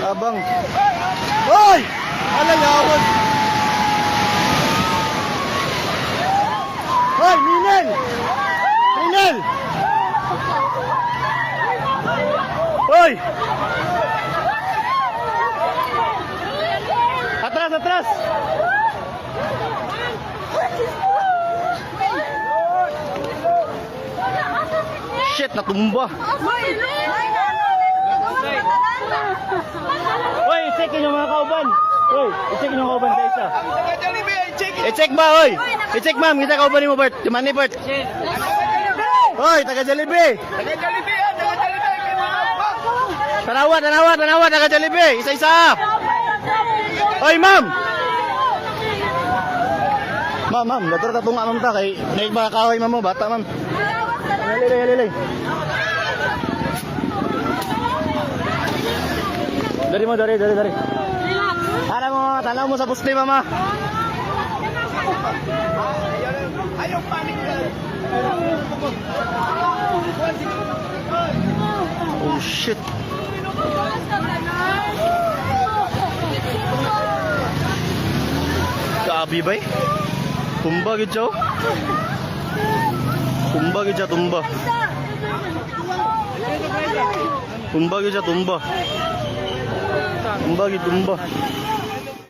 Tabang. Hoy! Alayawan. Hoy, Ninel! Ninel! Hoy! Atras, atras! Shit, natumba. Hoy, i-check yung mga kauban. Hoy, i-check yung kauban sa isa. I-check ba, hoy? I-check ma'am, kita kauban mo, Bert. Di man ni Bert. Hoy, taga Jollibee. Tanawa, tanawa, tanawa, taga Jollibee. Isa-isa. Hoy, ma'am. Ma'am, latar ta tunga ma'am ta kay naig mga kahoy ma'am mo, bata ma'am. Lili. Dari mo, dari. Para mo, tanaw mo sa puste, mama. Ayaw panik ka. Oh, shit. Kaabi ba eh? Tumba gid siya. Tumba gid siya, tumba. Tumba gid siya, tumba. Tumba gid, tumba.